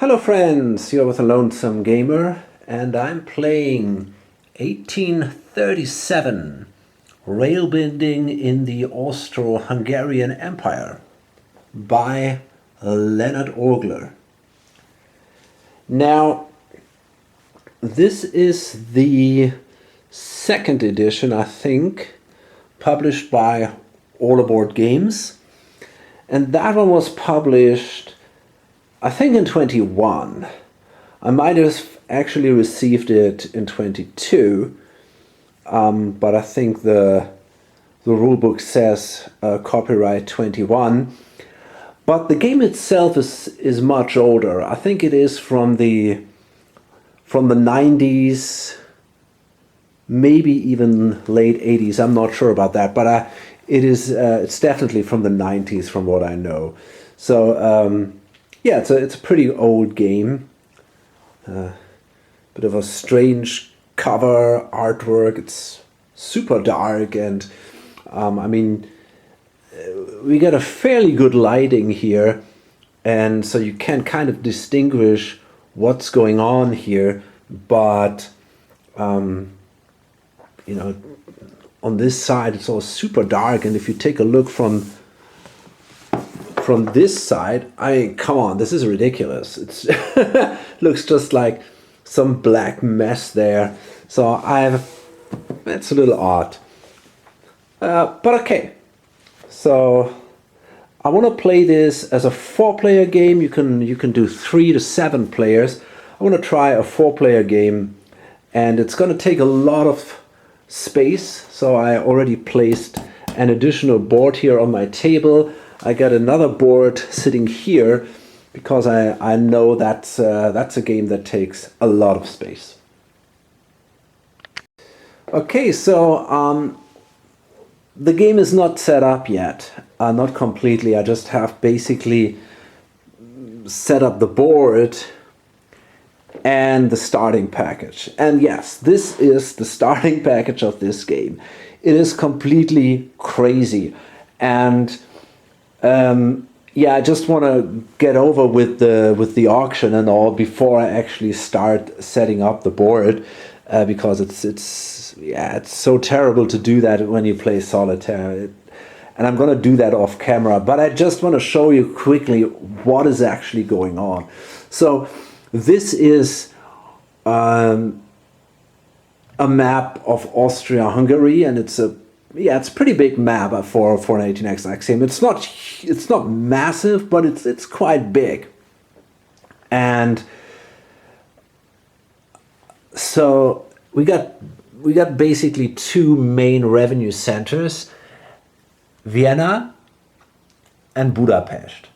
Hello friends, you're with a Lonesome Gamer and I'm playing 1837 Rail Building in the Austro-Hungarian Empire by Leonard Orgler. Now, this is the second edition, I think, published by All Aboard Games, and that one was published I think in 21. I might have actually received it in 22, but I think the rulebook says copyright 21. But the game itself is much older. I think it is from the 90s, maybe even late 80s. I'm not sure about that, but it's definitely from the 90s from what I know. So yeah, it's a pretty old game. Bit of a strange cover artwork. It's super dark, and I mean, we got a fairly good lighting here, and so you can kind of distinguish what's going on here. But you know, on this side it's all super dark, and if you take a look from this side, come on, this is ridiculous. It's looks just like some black mess there. So it's a little odd. But okay. So I want to play this as a 4-player game. You can do 3 to 7 players. I want to try a 4-player game, and it's going to take a lot of space. So I already placed an additional board here on my table. I got another board sitting here because I know that's a game that takes a lot of space. Okay, so the game is not set up yet, not completely. I just have basically set up the board and the starting package. And yes, this is the starting package of this game. It is completely crazy, and yeah, I just want to get over with the auction and all before I actually start setting up the board, because it's so terrible to do that when you play solitaire, and I'm gonna do that off camera. But I just want to show you quickly what is actually going on. So this is a map of Austria-Hungary, and it's a pretty big map for an 18xx game. It's not massive, but it's quite big. And so we got basically 2 main revenue centers, Vienna and Budapest.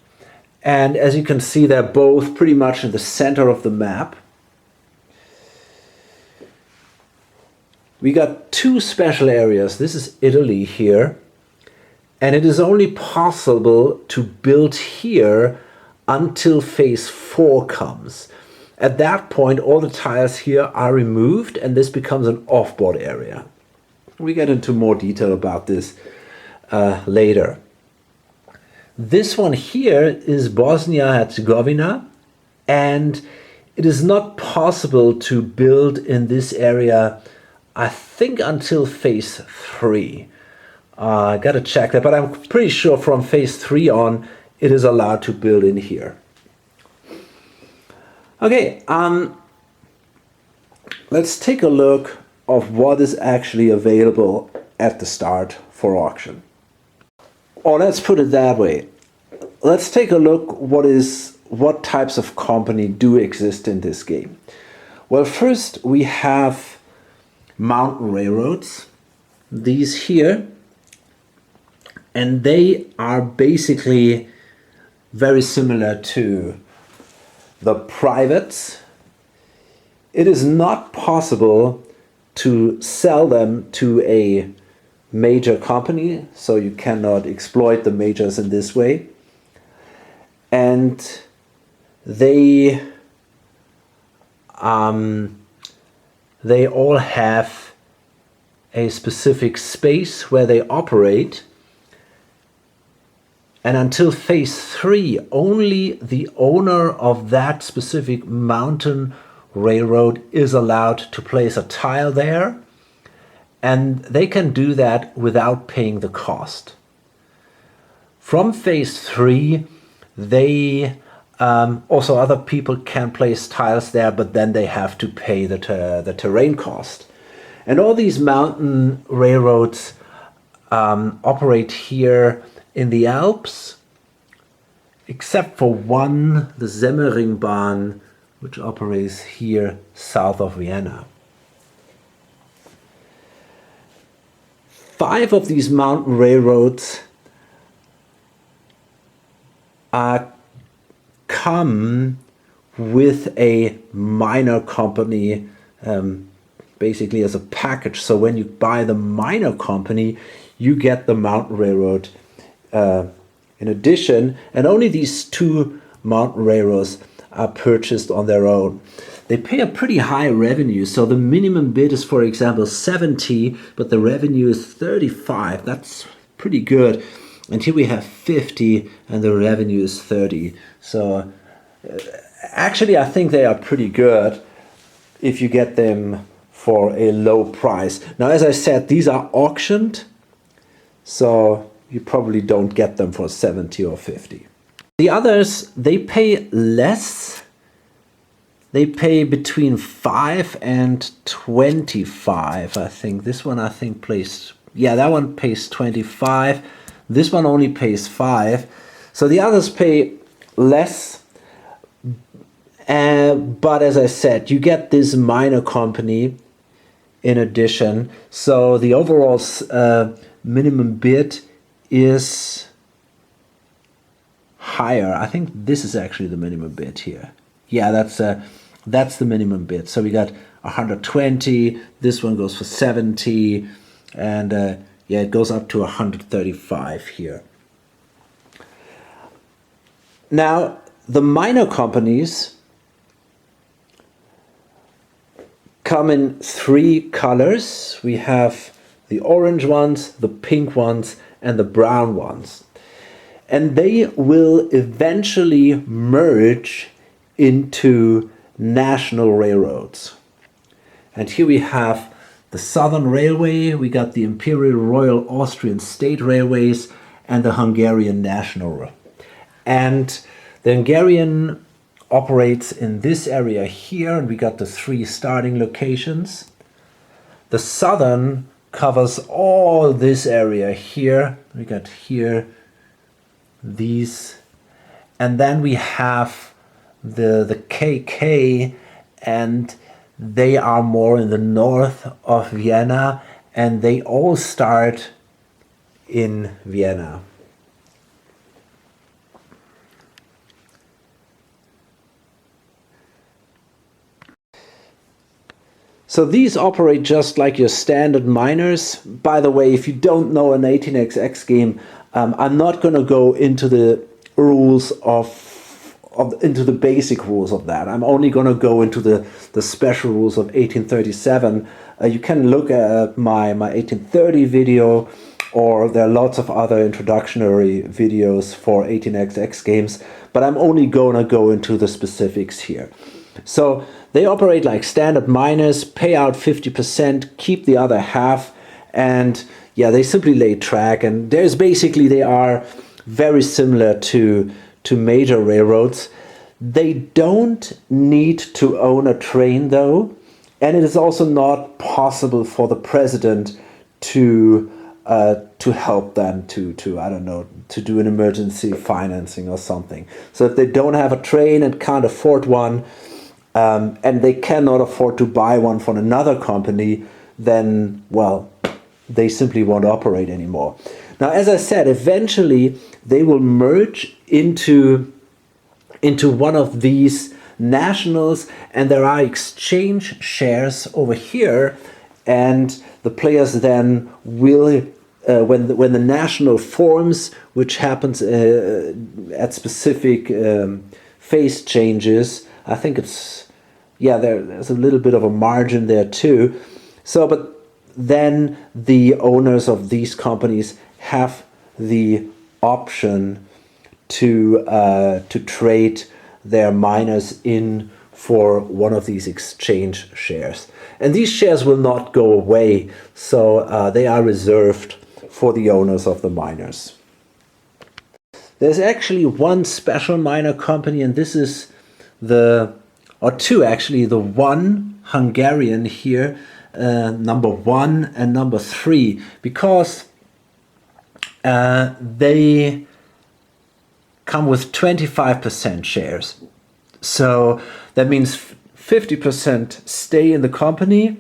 And as you can see, they're both pretty much in the center of the map. We got 2 special areas. This is Italy here, and it is only possible to build here until phase 4 comes. At that point, all the tiles here are removed, and this becomes an off-board area. We get into more detail about this later. This one here is Bosnia-Herzegovina, and it is not possible to build in this area, I think, until phase 3. I gotta check that, but I'm pretty sure from phase 3 on it is allowed to build in here. Okay, let's take a look of what is actually available at the start for auction. Or let's put it that way. Let's take a look what types of company do exist in this game. Well, first we have mountain railroads, these here, and they are basically very similar to the privates. It is not possible to sell them to a major company, so you cannot exploit the majors in this way. And they all have a specific space where they operate, And until phase 3, only the owner of that specific mountain railroad is allowed to place a tile there. And they can do that without paying the cost. From phase 3, they also other people can place tiles there, but then they have to pay the terrain cost. And all these mountain railroads operate here in the Alps, except for one, the Semmeringbahn, which operates here south of Vienna. 5 of these mountain railroads come with a minor company, basically as a package. So when you buy the minor company, you get the mountain railroad in addition, and only these 2 mountain railroads are purchased on their own. They pay a pretty high revenue. So the minimum bid is, for example, 70, but the revenue is 35. That's pretty good. And here we have 50 and the revenue is 30. So actually, I think they are pretty good if you get them for a low price. Now, as I said, these are auctioned, so you probably don't get them for 70 or 50. The others, they pay less. They pay between 5 and 25, I think. This one, I think, pays, yeah, that one pays 25. This one only pays 5. So the others pay less. But as I said, you get this minor company in addition. So the overall minimum bid is higher. I think this is actually the minimum bid here. Yeah, that's the minimum bid. So we got 120. This one goes for 70, and yeah, it goes up to 135 here. Now, the minor companies come in 3 colors. We have the orange ones, the pink ones, and the brown ones. And they will eventually merge into national railroads. And here we have the Southern Railway, we got the Imperial Royal Austrian State Railways, and the Hungarian National. And the Hungarian operates in this area here, and we got the 3 starting locations. The Southern covers all this area here. We got here these, and then we have the KK, and they are more in the north of Vienna, and they all start in Vienna. So these operate just like your standard miners. By the way, if you don't know an 18xx game, I'm not going to go into the rules into the basic rules of that. I'm only going to go into the special rules of 1837. You can look at my 1830 video, or there are lots of other introductory videos for 18xx games, but I'm only going to go into the specifics here. So they operate like standard miners, pay out 50%, keep the other half, and yeah, they simply lay track. And there's basically, they are very similar to major railroads. They don't need to own a train though, and it is also not possible for the president to help them to I don't know, to do an emergency financing or something. So if they don't have a train and can't afford one, and they cannot afford to buy one from another company, then, well, they simply won't operate anymore. Now, as I said, eventually they will merge into one of these nationals, and there are exchange shares over here, and the players then will, when the national forms, which happens at specific phase changes, I think it's, yeah, there's a little bit of a margin there too. So, but then the owners of these companies have the option to trade their miners in for one of these exchange shares. And these shares will not go away, so they are reserved for the owners of the miners. There's actually one special miner company, and this is or two actually, the one Hungarian here, number 1 and number 3, because they come with 25% shares. So that means 50% stay in the company,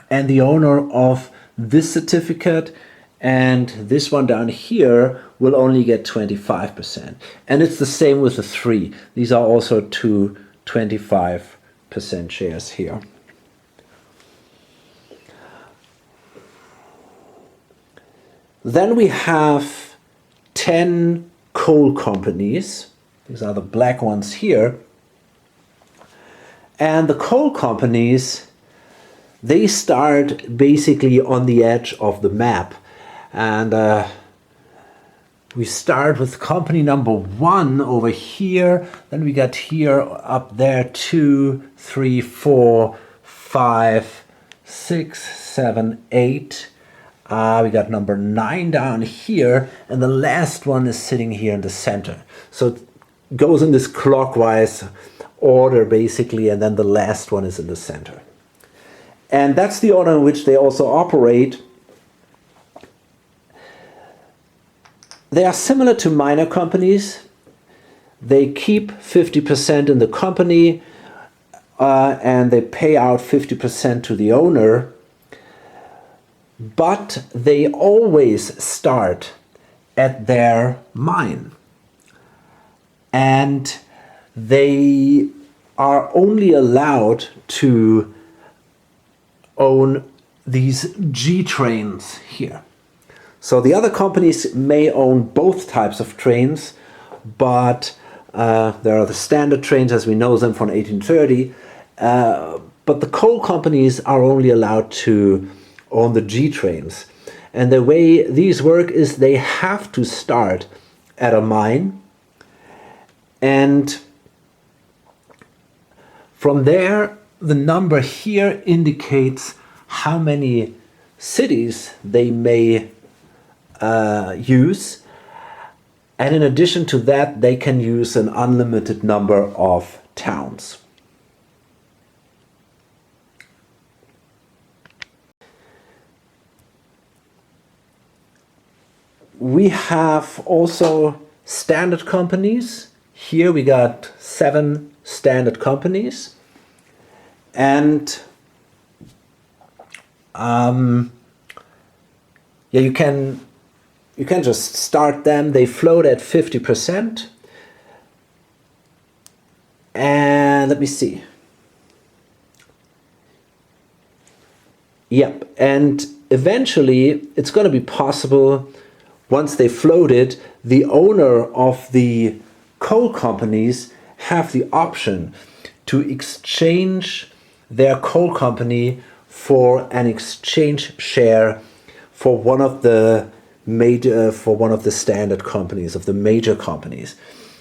and the owner of this certificate and this one down here will only get 25%. And it's the same with the 3. These are also two 25% shares here. Then we have 10 coal companies. These are the black ones here. And the coal companies, they start basically on the edge of the map. And we start with company number 1 over here. Then we got here, up there, 2, 3, 4, 5, 6, 7, 8. We got number 9 down here, and the last one is sitting here in the center. So it goes in this clockwise order basically, and then the last one is in the center. And that's the order in which they also operate. They are similar to miner companies. They keep 50% in the company, and they pay out 50% to the owner. But they always start at their mine. And they are only allowed to own these G trains here. So the other companies may own both types of trains, but there are the standard trains as we know them from 1830. But the coal companies are only allowed to own the G trains. And the way these work is they have to start at a mine, and from there the number here indicates how many cities they may use, and in addition to that they can use an unlimited number of towns. We have also standard companies. Here we got 7 standard companies, and yeah, you can just start them. They float at 50%, and let me see. Yep, and eventually it's going to be possible. Once they floated, the owner of the coal companies have the option to exchange their coal company for an exchange share for one of the standard companies, of the major companies.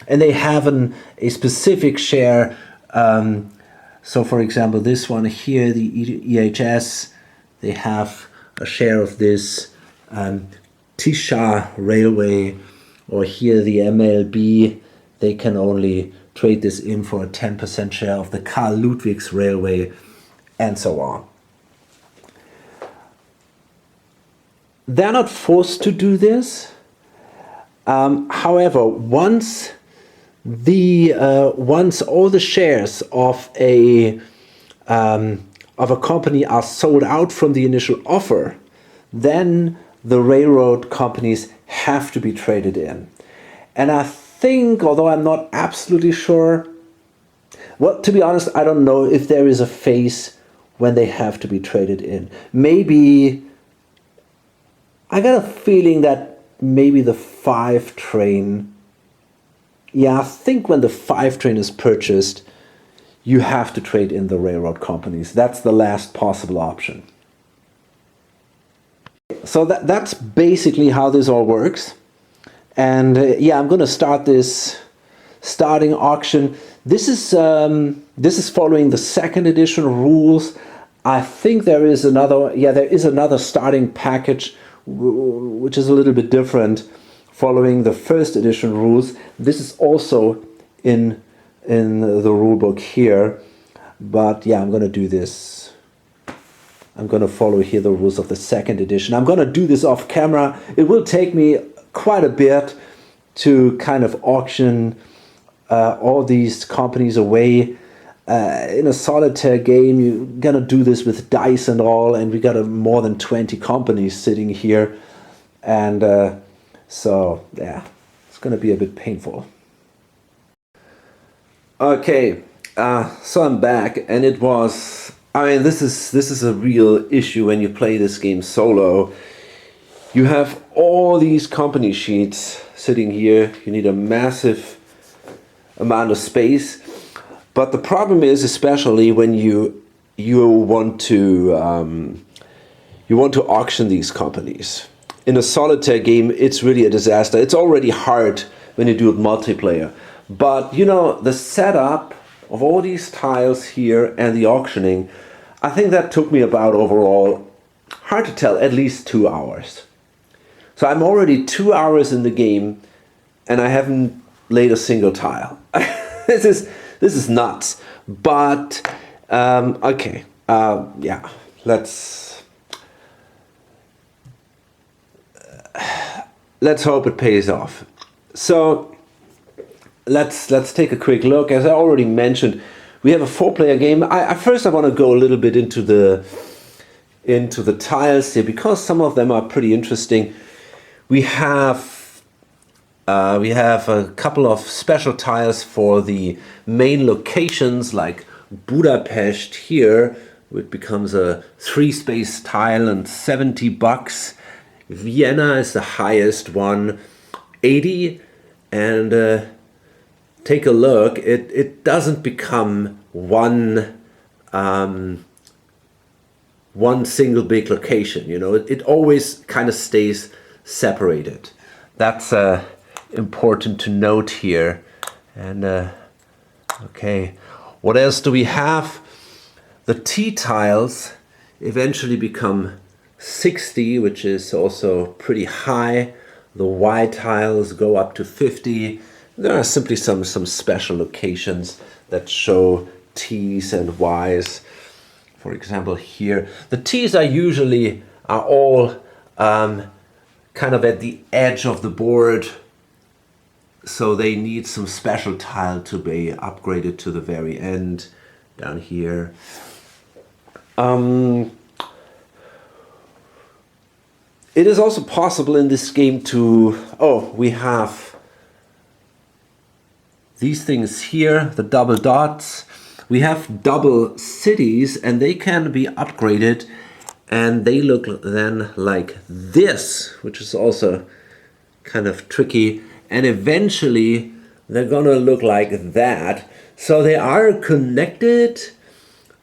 And they have a specific share. So for example, this one here, the EHS, they have a share of this. Tisha Railway, or here the MLB, they can only trade this in for a 10% share of the Karl Ludwigs Railway, and so on. They're not forced to do this. However, once all the shares of a company are sold out from the initial offer, then the railroad companies have to be traded in. And I think, although I'm not absolutely sure, well, to be honest, I don't know if there is a phase when they have to be traded in. Maybe, I got a feeling that maybe the 5 train, yeah, I think when the 5 train is purchased, you have to trade in the railroad companies. That's the last possible option. So that's basically how this all works. And yeah, I'm gonna start this starting auction. This is following the second edition rules. I think there is another, yeah, there is another starting package which is a little bit different, following the first edition rules. This is also in the rule book here, but yeah, I'm gonna do this. I'm gonna follow here the rules of the second edition. I'm gonna do this off camera. It will take me quite a bit to kind of auction all these companies away. In a solitaire game, you're gonna do this with dice and all, and we got more than 20 companies sitting here, and so yeah, it's gonna be a bit painful. Okay, so I'm back, and it was, I mean, this is a real issue when you play this game solo. You have all these company sheets sitting here. You need a massive amount of space. But the problem is, especially when you want to auction these companies. In a solitaire game, it's really a disaster. It's already hard when you do it multiplayer. But you know, the setup of all these tiles here and the auctioning, I think that took me about overall, hard to tell, at least 2 hours. So I'm already 2 hours in the game and I haven't laid a single tile. This is nuts, but okay, yeah, let's hope it pays off. So let's take a quick look. As I already mentioned, we have a 4-player game. First I want to go a little bit into the tiles here, because some of them are pretty interesting. We have a couple of special tiles for the main locations, like Budapest here, which becomes a 3-space tile and $70. Vienna is the highest one, 80, and take a look. It doesn't become one single big location. You know, it always kind of stays separated. That's important to note here. And okay, what else do we have? The T tiles eventually become 60, which is also pretty high. The Y tiles go up to 50. There are simply some special locations that show T's and Y's. For example, here the T's are all kind of at the edge of the board, so they need some special tile to be upgraded to the very end down here. It is also possible in this game to, we have these things here, the double dots. We have double cities, and they can be upgraded, and they look then like this, which is also kind of tricky. And eventually they're gonna look like that. So they are connected.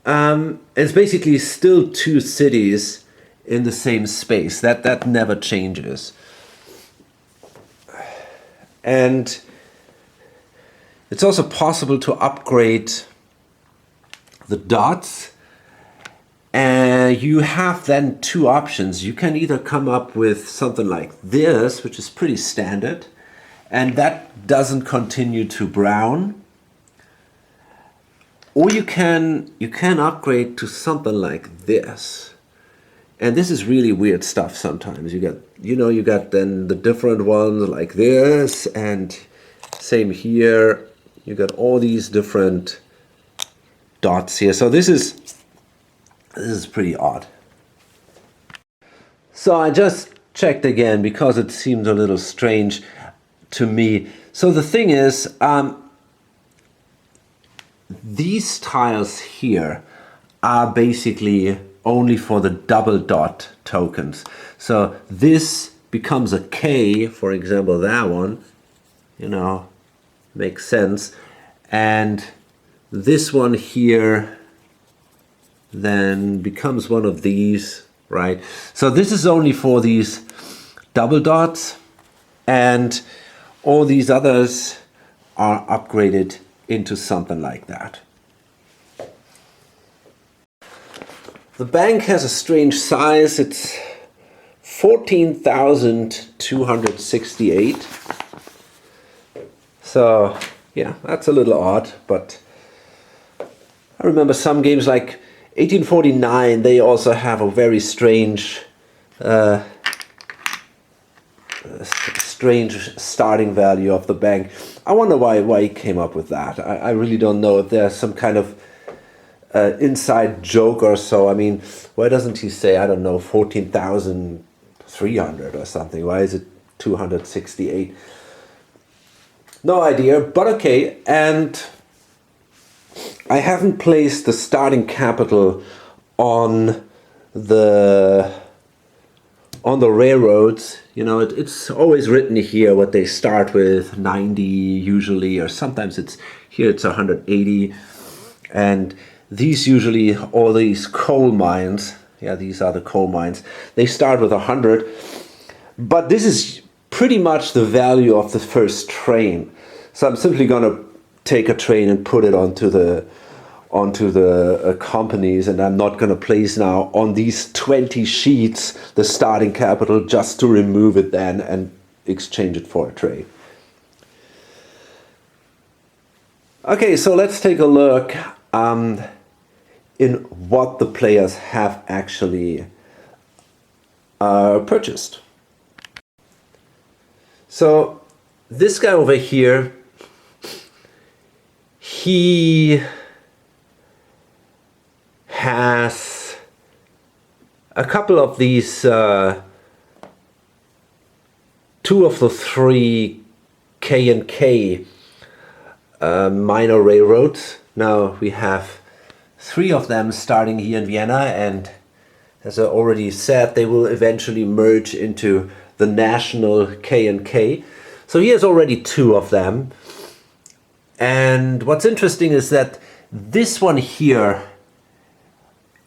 It's basically still 2 cities in the same space. That never changes. And it's also possible to upgrade the dots. And you have then 2 options. You can either come up with something like this, which is pretty standard, and that doesn't continue to brown. Or you can upgrade to something like this. And this is really weird stuff sometimes. You got then the different ones like this, and same here. You got all these different dots here. So this is pretty odd. So I just checked again because it seemed a little strange to me. So the thing is, these tiles here are basically only for the double dot tokens. So this becomes a K, for example, that one, makes sense. And this one here then becomes one of these, right? So this is only for these double dots. And All these others are upgraded into something like that. The bank has a strange size. It's 14,268. So yeah, that's a little odd, but I remember some games like 1849, they also have a very strange starting value of the bank. I wonder why he came up with that. I really don't know if there's some kind of inside joke or so. I mean, why doesn't he say, I don't know, 14,300 or something? Why is it 268? No idea, but okay. And I haven't placed the starting capital on the railroads. You know, it's always written here what they start with, 90 usually, or sometimes it's 180. And these usually, all these coal mines, yeah, these are the coal mines, they start with 100. But this is pretty much the value of the first train. So I'm simply going to take a train and put it onto the companies, and I'm not going to place now on these 20 sheets the starting capital just to remove it then and exchange it for a trade. Okay, so let's take a look in what the players have actually purchased. So this guy over here, he has a couple of these, two of the three K&K minor railroads. Now we have three of them starting here in Vienna, and as I already said, they will eventually merge into the national K&K. So he has already two of them. And what's interesting is that this one here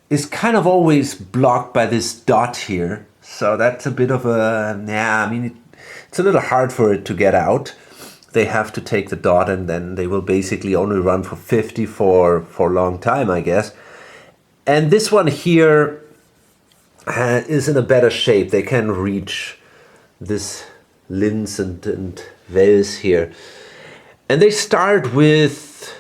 is kind of always blocked by this dot here. So that's a bit of a, yeah, I mean, it's a little hard for it to get out. They have to take the dot, and then they will basically only run for 50 for a long time, I guess. And this one here is in a better shape. They can reach this Linz and Wels here. And they start with,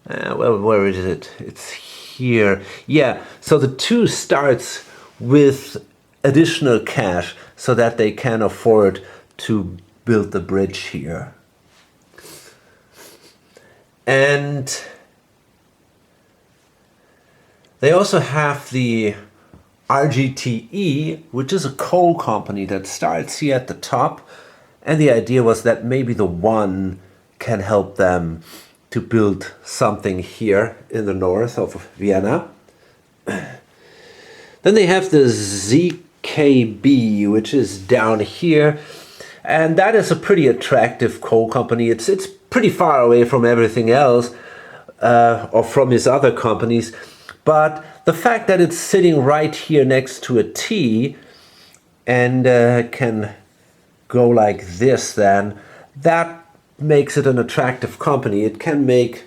well, where is it? It's here. Yeah, so the 2 starts with additional cash so that they can afford to build the bridge here. And they also have the RGTE, which is a coal company that starts here at the top. And the idea was that maybe the 1 can help them to build something here in the north of Vienna. Then they have the ZKB, which is down here. And that is a pretty attractive coal company. It's pretty far away from everything else, or from his other companies. But the fact that it's sitting right here next to a T and can go like this, then that makes it an attractive company. It can make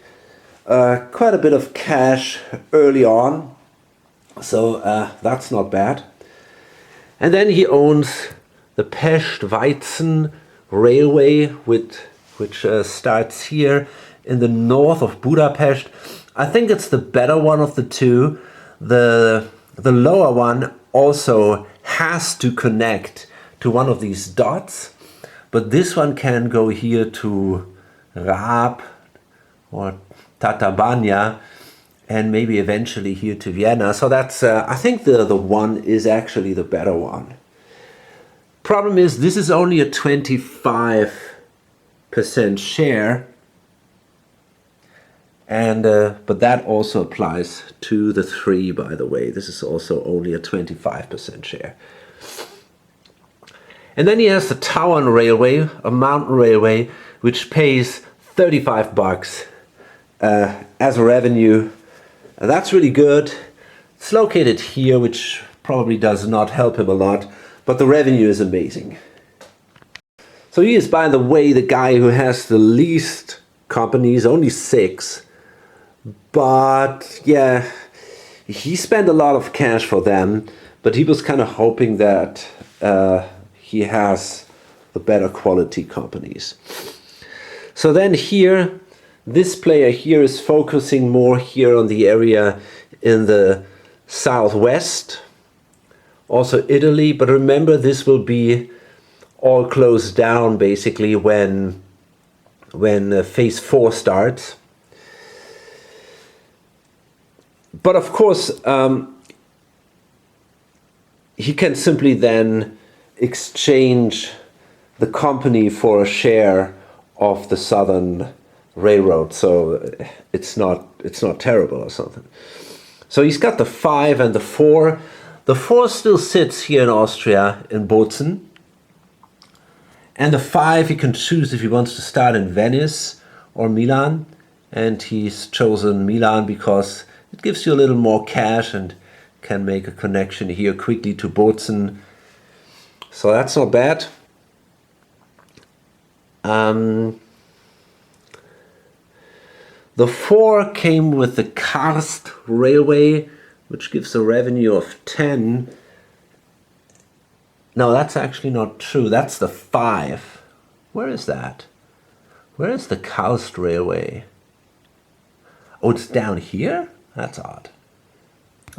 quite a bit of cash early on, so that's not bad. And then he owns the Pest-Weizen Railway, which starts here in the north of Budapest. I think it's the better one of the 2. The lower one also has to connect to one of these dots, but this one can go here to Raab or Tatabánya, and maybe eventually here to Vienna. So that's I think the 1 is actually the better one. Problem is, this is only a 25% share, and but that also applies to the 3, by the way. This is also only a 25% share. And then he has the Tauern Railway, a mountain railway, which pays 35 bucks as a revenue. And that's really good. It's located here, which probably does not help him a lot, but the revenue is amazing. So he is, by the way, the guy who has the least companies, only 6. But yeah, he spent a lot of cash for them, but he was kind of hoping that he has the better quality companies. So then here, this player here is focusing more here on the area in the southwest, also Italy, but remember this will be all closed down basically when phase 4 starts. But of course, he can simply then exchange the company for a share of the Southern Railroad, so it's not terrible or something. So he's got the 5 and the 4. The 4 still sits here in Austria in Bozen. And the 5 he can choose if he wants to start in Venice or Milan. And he's chosen Milan because it gives you a little more cash and can make a connection here quickly to Bozen. So that's not bad. The 4 came with the Karst Railway, which gives a revenue of 10. No, that's actually not true. That's the 5. Where is that? Where is the Karst Railway? Oh, it's down here? That's odd.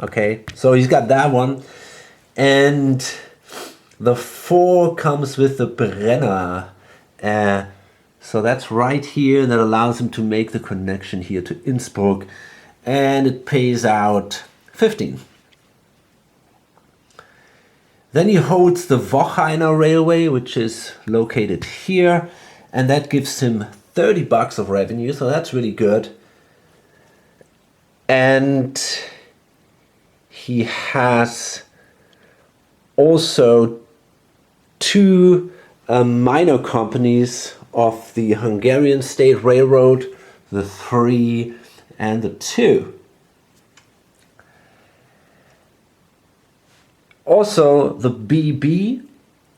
Okay, so he's got that one. And the 4 comes with the Brenner. So that's right here. That allows him to make the connection here to Innsbruck. And it pays out 15. Then he holds the Wocheiner Railway, which is located here, and that gives him $30 of revenue, so that's really good. And he has also 2 minor companies of the Hungarian State Railroad, the 3 and the 2. Also the BB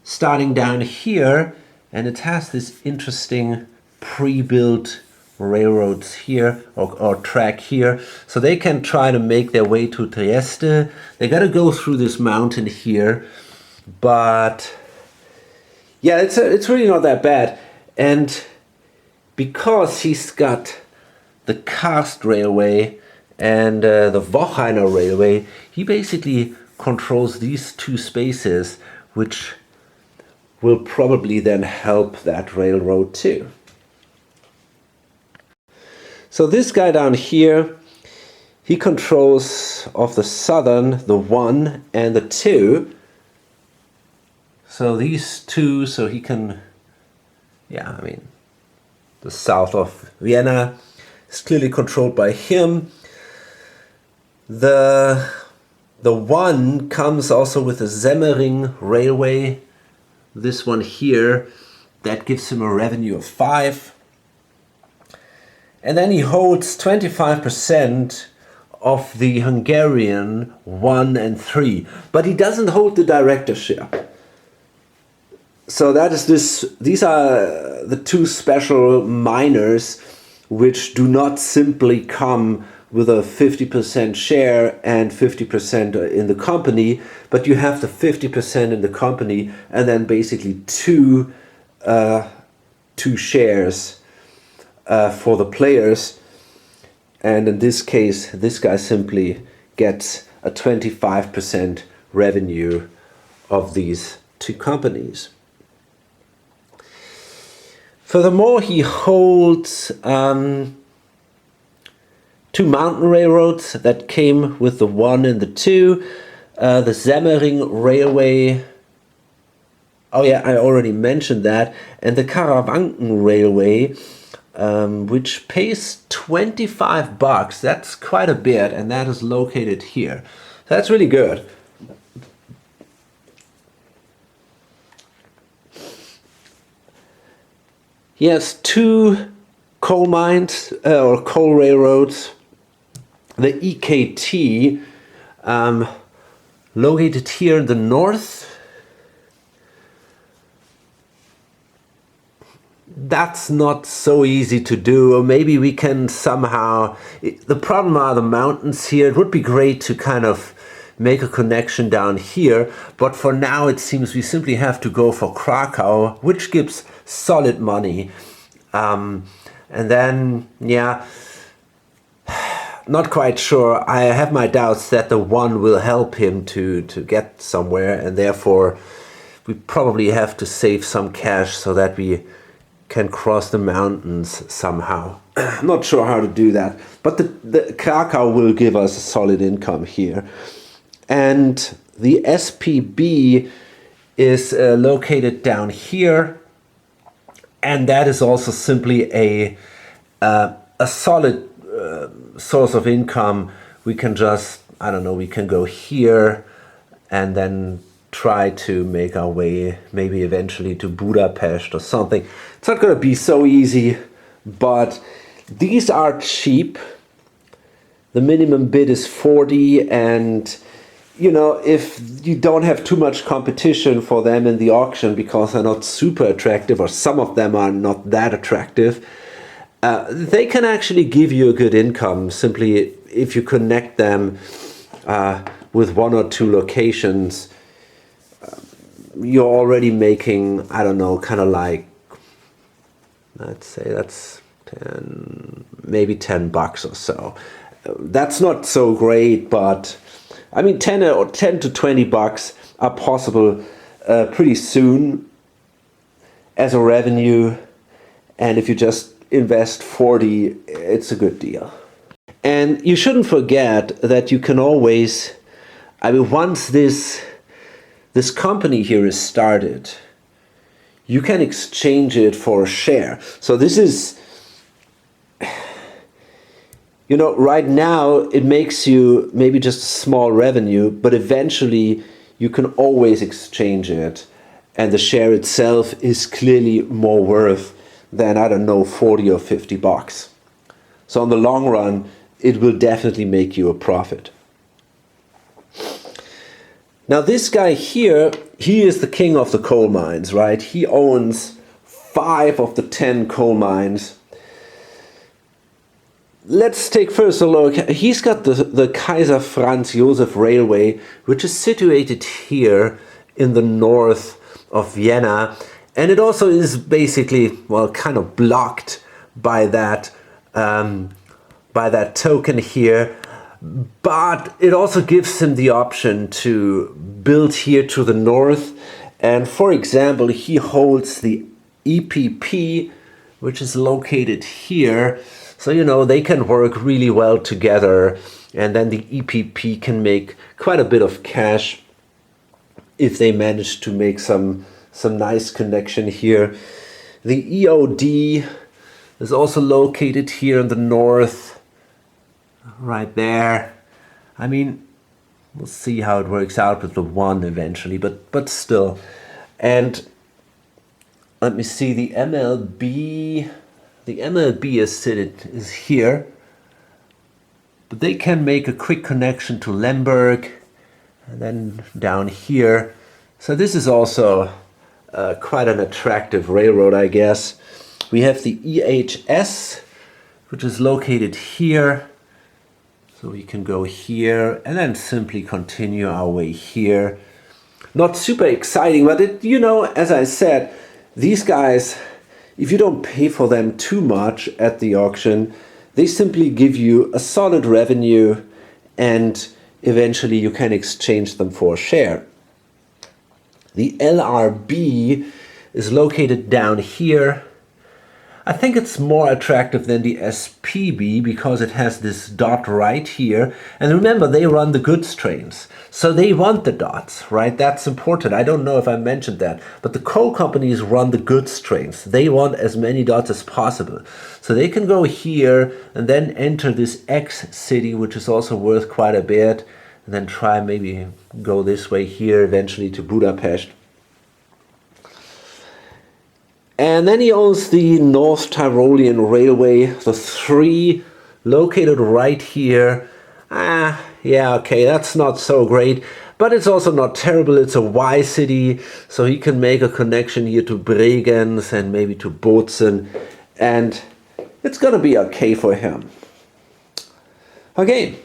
starting down here, and it has this interesting pre-built railroads here or track here, so they can try to make their way to Trieste. They got to go through this mountain here, but yeah, it's really not that bad. And because he's got the Karst Railway and the Wocheiner Railway, he basically controls these 2 spaces, which will probably then help that railroad too. So this guy down here, he controls of the Southern, the 1 and the 2. So these 2, so he can, yeah, I mean, the south of Vienna is clearly controlled by him. The 1 comes also with the Semmering Railway. This one here, that gives him a revenue of 5. And then he holds 25% of the Hungarian 1 and 3. But he doesn't hold the directorship. So that is this. These are the 2 special miners which do not simply come with a 50% share and 50% in the company, but you have the 50% in the company and then basically two shares for the players. And in this case, this guy simply gets a 25% revenue of these 2 companies. Furthermore, he holds 2 mountain railroads that came with the 1 and the 2. The Semmering Railway, oh yeah, I already mentioned that. And the Karawanken Railway, which pays $25. That's quite a bit, and that is located here. That's really good. He has 2 coal mines or coal railroads. The EKT, located here in the north. that's not so easy to do, or maybe we can somehow, the problem are the mountains here. It would be great to kind of make a connection down here, but for now it seems we simply have to go for Krakow, which gives solid money. And then, yeah, not quite sure. I have my doubts that the one will help him to get somewhere, and therefore we probably have to save some cash so that we can cross the mountains somehow. Not sure how to do that, but the Krakow will give us a solid income here. And the SPB is located down here, and that is also simply a solid source of income. We can just, I don't know, we can go here and then try to make our way maybe eventually to Budapest or something. It's not going to be so easy, but these are cheap. The minimum bid is 40, and you know, if you don't have too much competition for them in the auction because they're not super attractive, or some of them are not that attractive, they can actually give you a good income simply if you connect them with one or two locations. You're already making, I don't know, kind of like, let's say that's 10, maybe $10 or so. That's not so great, but I mean, 10 to $20 are possible pretty soon as a revenue, and if you just invest 40, it's a good deal. And you shouldn't forget that you can always, I mean, once this company here is started, you can exchange it for a share. So this is, you know, right now it makes you maybe just a small revenue, but eventually you can always exchange it, and the share itself is clearly more worth than, I don't know, 40 or $50. So in the long run, it will definitely make you a profit. Now this guy here, he is the king of the coal mines, right? He owns 5 of the 10 coal mines. Let's take first a look. He's got the Kaiser Franz Josef Railway, which is situated here in the north of Vienna. And it also is basically, well, kind of blocked by that token here. But it also gives him the option to build here to the north. And for example, he holds the EPP, which is located here. So, you know, they can work really well together, and then the EPP can make quite a bit of cash if they manage to make some nice connection here. The EOD is also located here in the north, right there. I mean, we'll see how it works out with the one eventually, but still. And let me see, the MLB. The MLB is here, but they can make a quick connection to Lemberg and then down here. So this is also quite an attractive railroad, I guess. We have the EHS, which is located here. So we can go here and then simply continue our way here. Not super exciting, but it, you know, as I said, these guys, if you don't pay for them too much at the auction, they simply give you a solid revenue, and eventually you can exchange them for a share. The LRB is located down here. I think it's more attractive than the SPB because it has this dot right here. And remember, they run the goods trains, so they want the dots, right? That's important. I don't know if I mentioned that, but the coal companies run the goods trains. They want as many dots as possible. So they can go here and then enter this X city, which is also worth quite a bit, and then try maybe go this way here eventually to Budapest. And then he owns the North Tyrolean Railway, the 3 located right here. Yeah, okay, that's not so great. but it's also not terrible. It's a Y city, so he can make a connection here to Bregenz and maybe to Bozen, and it's gonna be okay for him. Okay,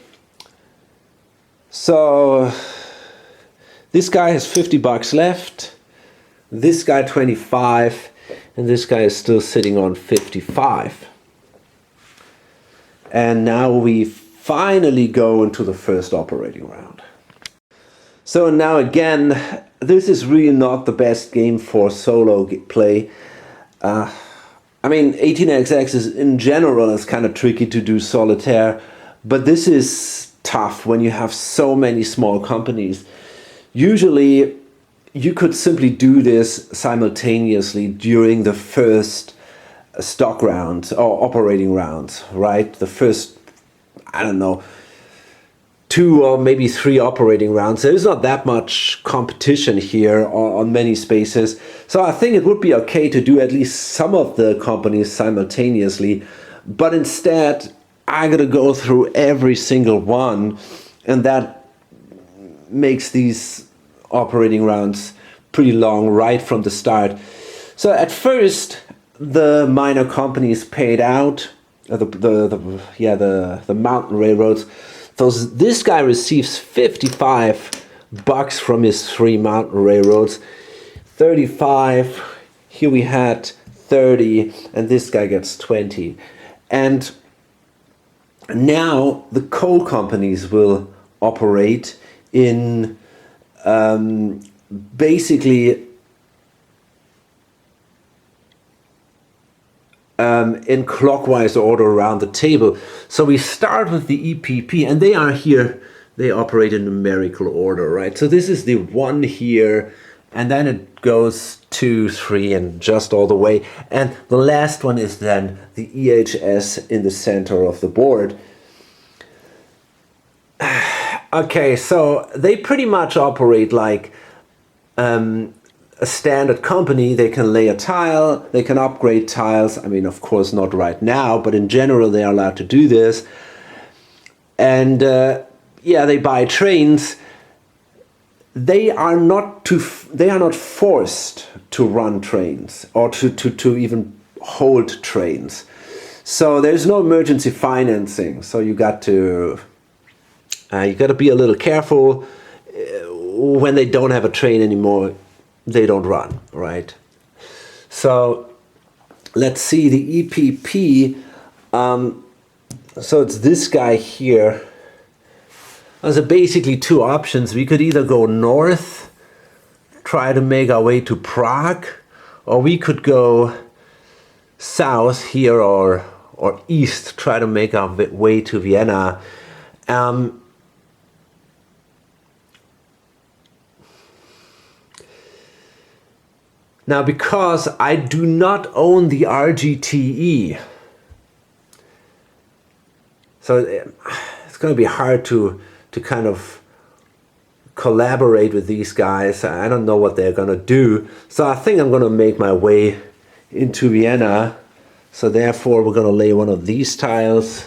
so this guy has 50 bucks left, this guy 25, and this guy is still sitting on 55. And now we finally go into the first operating round. So now again, this is really not the best game for solo play. I mean, 18xx is in general is kind of tricky to do solitaire, but this is tough when you have so many small companies. Usually you could simply do this simultaneously during the first stock rounds or operating rounds, right? The first, I don't know, 2 or maybe 3 operating rounds. There's not that much competition here on many spaces. So I think it would be okay to do at least some of the companies simultaneously. But instead, I gotta go through every single one. And that makes these operating rounds pretty long right from the start. So at first, the minor companies paid out, the mountain railroads. So this guy receives 55 bucks from his 3 mountain railroads, 35, here we had 30, and this guy gets 20. And now the coal companies will operate in basically in clockwise order around the table. So we start with the EPP, and they are here, they operate in numerical order, right? So this is the 1 here, and then it goes 2, 3, and just all the way. And the last one is then the EHS in the center of the board. Okay, so they pretty much operate like a standard company. They can lay a tile, they can upgrade tiles. I mean, of course, not right now, but in general, they are allowed to do this. And yeah, they buy trains. They are not forced to run trains or to even hold trains. So there's no emergency financing. So you got to be a little careful when they don't have a train anymore. They don't run, right? So let's see the EPP. So it's this guy here. There's basically 2 options. We could either go north, try to make our way to Prague, or we could go south here or east, try to make our way to Vienna. Now, because I do not own the RGTE, so it's going to be hard to kind of collaborate with these guys. I don't know what they're going to do. So I think I'm going to make my way into Vienna. So therefore, we're going to lay one of these tiles,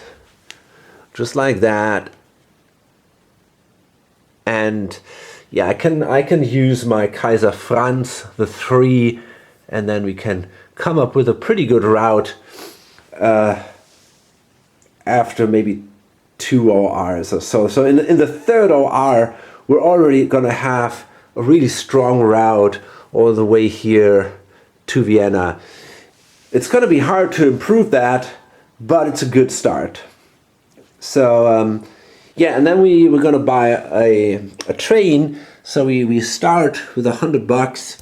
just like that. And yeah, I can use my Kaiser Franz, the 3, and then we can come up with a pretty good route after maybe 2 ORs or so. So in the 3rd OR, we're already going to have a really strong route all the way here to Vienna. It's going to be hard to improve that, but it's a good start. So yeah, and then we're going to buy a train. So we start with 100 bucks.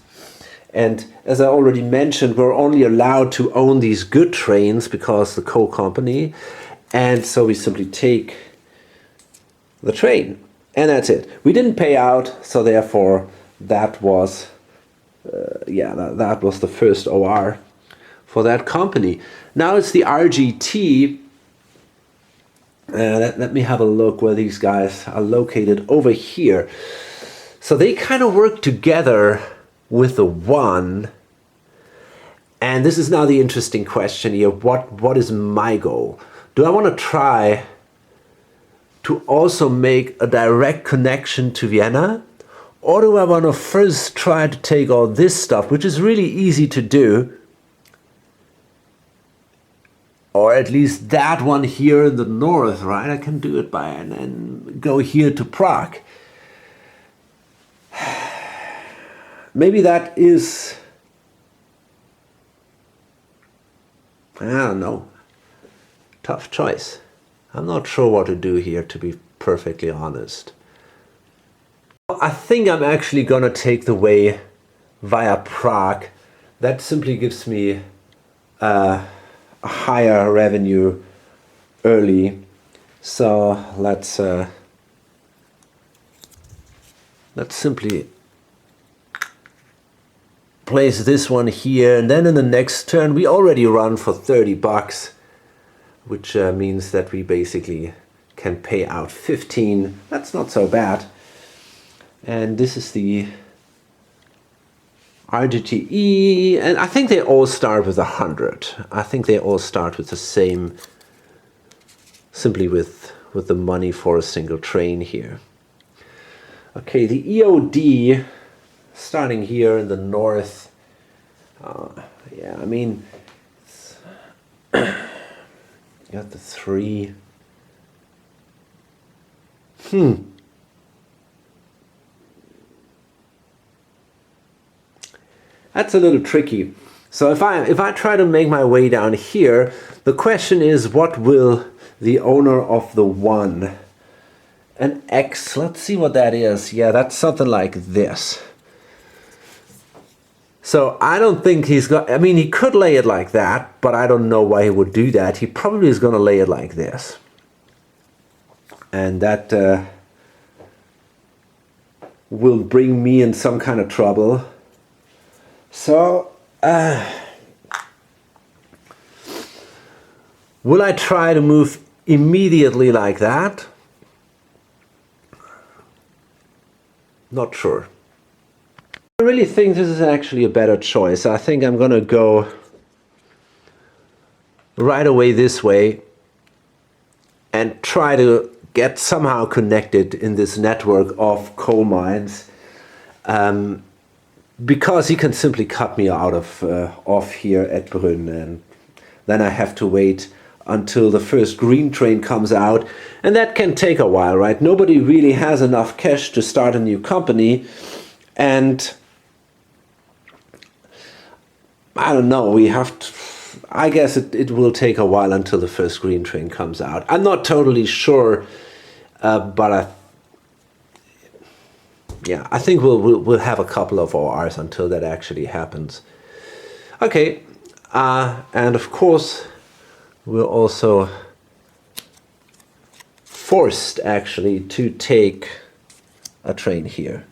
And as I already mentioned, we're only allowed to own these good trains because the coal company. And so we simply take the train. And that's it. We didn't pay out, so therefore that was that was the first OR for that company. Now it's the RGT. Let me have a look where these guys are located over here. So they kind of work together with the 1. And this is now the interesting question here. What is my goal? Do I want to try to also make a direct connection to Vienna? Or do I want to first try to take all this stuff, which is really easy to do, or at least that one here in the north, right? I can do it by and then go here to Prague. Maybe that is, I don't know, tough choice. I'm not sure what to do here, to be perfectly honest. I think I'm actually gonna take the way via Prague. That simply gives me a higher revenue early. So let's simply place this one here, and then in the next turn we already run for 30 bucks, which means that we basically can pay out 15. That's not so bad. And this is the RGTE, and I think they all start with 100. I think they all start with the same, simply with the money for a single train here. Okay, the EOD, starting here in the north. Yeah, I mean, you got the 3. That's a little tricky. So if I try to make my way down here, the question is, what will the owner of the 1? An X, let's see what that is. Yeah, that's something like this. So I don't think he's got, I mean, he could lay it like that, but I don't know why he would do that. He probably is going to lay it like this. And that will bring me in some kind of trouble. So, will I try to move immediately like that? Not sure. I really think this is actually a better choice. I think I'm gonna go right away this way and try to get somehow connected in this network of coal mines. Because he can simply cut me out of off here at Brünn, and then I have to wait until the first green train comes out, and that can take a while, right? Nobody really has enough cash to start a new company, and I don't know, we have to, I guess it will take a while until the first green train comes out. I'm not totally sure, but I think we'll have a couple of hours until that actually happens. Okay, and of course we're also forced actually to take a train here.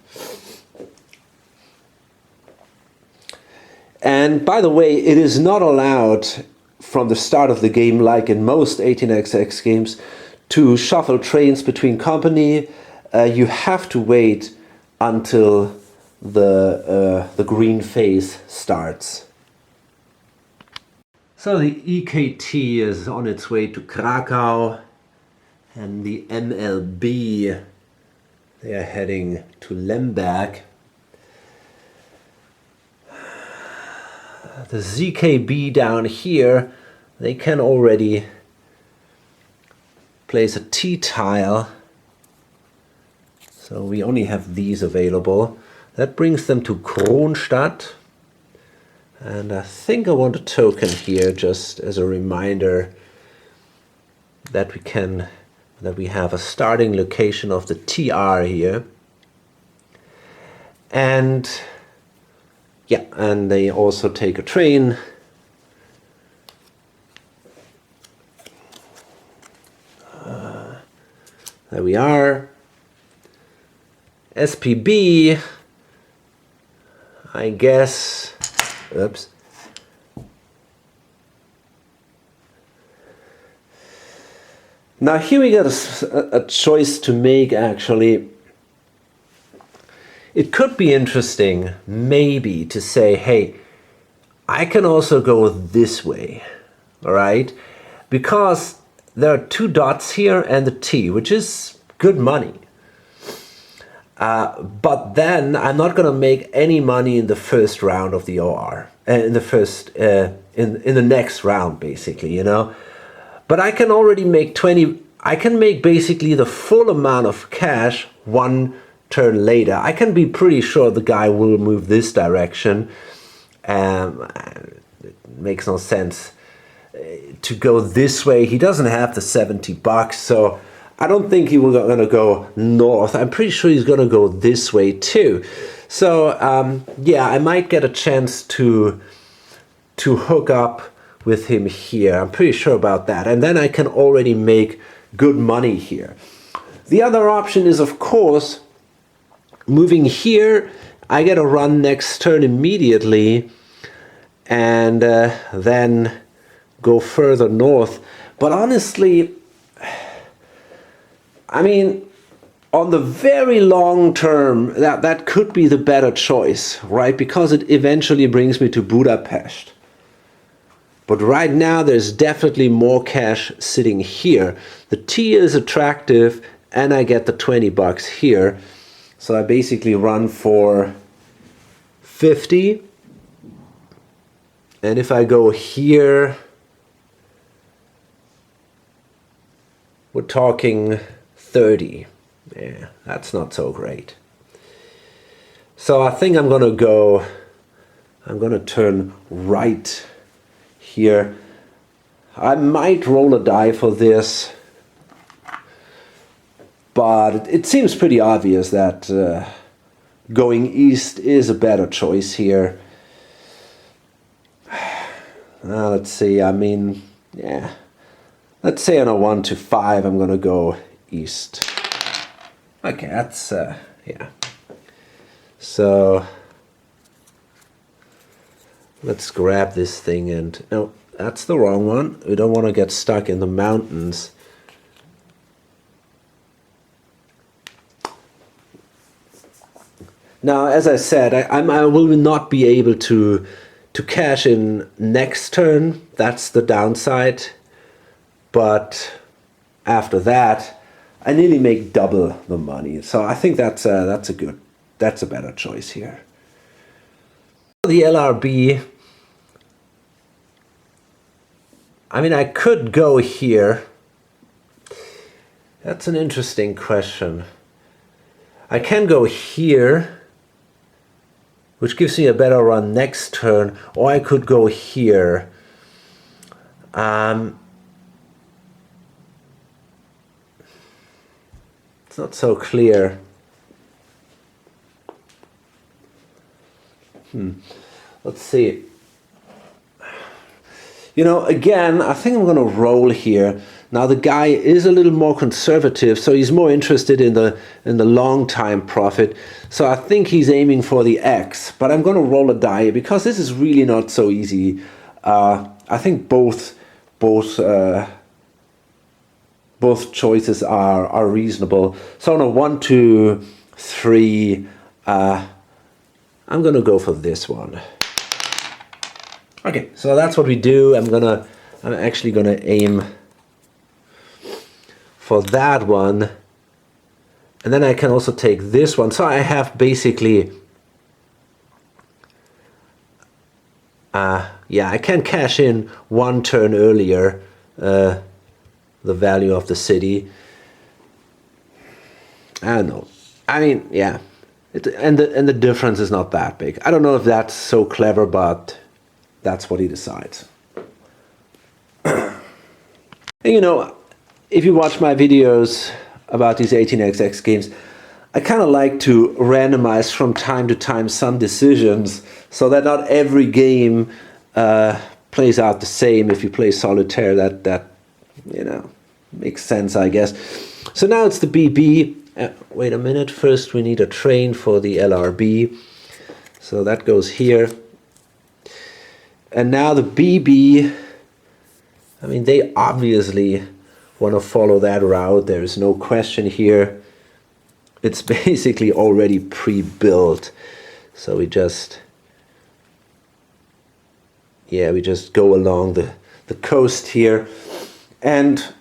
And by the way, it is not allowed from the start of the game, like in most 18xx games, to shuffle trains between company. You have to wait until the green phase starts. So the EKT is on its way to Krakow, and the MLB, they are heading to Lemberg. The ZKB down here, they can already place a T-tile. So we only have these available. That brings them to Kronstadt. And I think I want a token here just as a reminder that we have a starting location of the TR here. And yeah, and they also take a train. There we are. SPB, I guess. Oops. Now here we got a choice to make actually. It could be interesting maybe to say, hey, I can also go this way, all right? Because there are 2 dots here and the T, which is good money. But then I'm not going to make any money in the first round of the OR, in the first, in the next round, basically, you know. But I can already make 20, I can make basically the full amount of cash one turn later. I can be pretty sure the guy will move this direction. It makes no sense to go this way. He doesn't have the $70, so I don't think he was going to go north. I'm pretty sure he's going to go this way too. So yeah, I might get a chance to hook up with him here. I'm pretty sure about that. And then I can already make good money here. The other option is, of course, moving here. I get a run next turn immediately and then go further north. But honestly, I mean, on the very long term, that could be the better choice, right? Because it eventually brings me to Budapest. But right now, there's definitely more cash sitting here. The T is attractive, and I get the $20 here. So I basically run for 50. And if I go here, we're talking 30. Yeah, that's not so great. So I think I'm gonna turn right here. I might roll a die for this, but it seems pretty obvious that going east is a better choice here. Let's see, I mean, yeah. Let's say on a 1 to 5, I'm gonna go east. Okay, that's, yeah. So, let's grab this thing and, no, that's the wrong one. We don't want to get stuck in the mountains. Now, as I said, I will not be able to cash in next turn. That's the downside. But after that, I nearly make double the money. So I think that's a better choice here. The LRB, I mean, I could go here. That's an interesting question. I can go here, which gives me a better run next turn, or I could go here. It's not so clear. Let's see. You know, again, I think I'm going to roll here. Now the guy is a little more conservative, so he's more interested in the long time profit. So I think he's aiming for the X, but I'm going to roll a die because this is really not so easy. I think both choices are reasonable. So on a 1, 2, 3, I'm going to go for this one. Okay, so that's what we do. I'm actually gonna aim for that one, and then I can also take this one. So I have basically, yeah, I can cash in one turn earlier the value of the city. I don't know. I mean, yeah, and the difference is not that big. I don't know if that's so clever, but that's what he decides. And you know, if you watch my videos about these 18xx games, I kind of like to randomize from time to time some decisions so that not every game plays out the same. If you play solitaire, that you know, makes sense, I guess. So now it's the BB. Wait a minute, first we need a train for the LRB. So that goes here. And now the BB, I mean, they obviously want to follow that route. There is no question here. It's basically already pre-built. So we just go along the coast here. And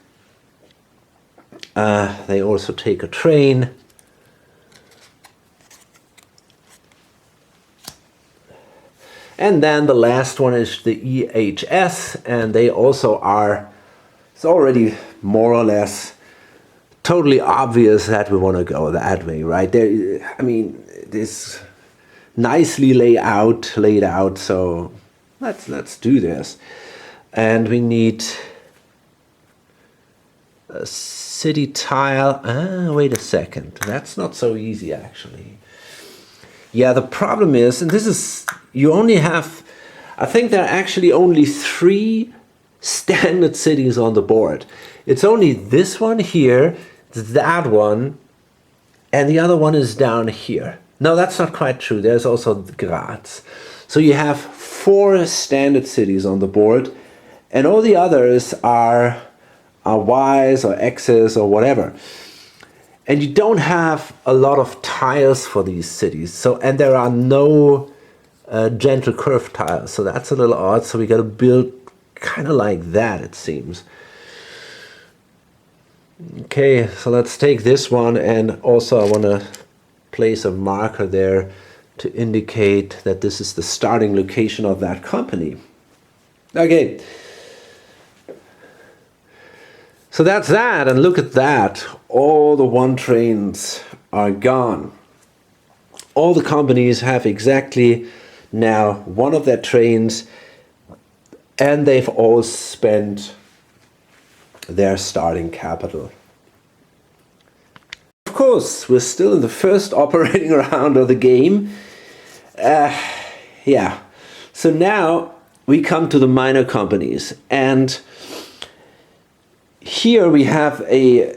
they also take a train. And then the last one is the EHS, and they also are, it's already more or less totally obvious that we want to go that way, right? There, I mean, it is nicely laid out, so let's do this. And we need a city tile. Wait a second, that's not so easy actually. Yeah, the problem is, and this is, you only have, I think there are actually only 3 standard cities on the board. It's only this one here, that one, and the other one is down here. No, that's not quite true. There's also Graz. So you have 4 standard cities on the board, and all the others are Ys or X's or whatever. And you don't have a lot of tiles for these cities. So, and there are no gentle curve tiles. So that's a little odd. So we got to build kind of like that, it seems. Okay, so let's take this one, and also I want to place a marker there to indicate that this is the starting location of that company. Okay. So that's that, and look at that. All the 1 trains are gone. All the companies have exactly now one of their trains, and they've all spent their starting capital. Of course, we're still in the first operating round of the game. Yeah. So now we come to the minor companies, and here we have a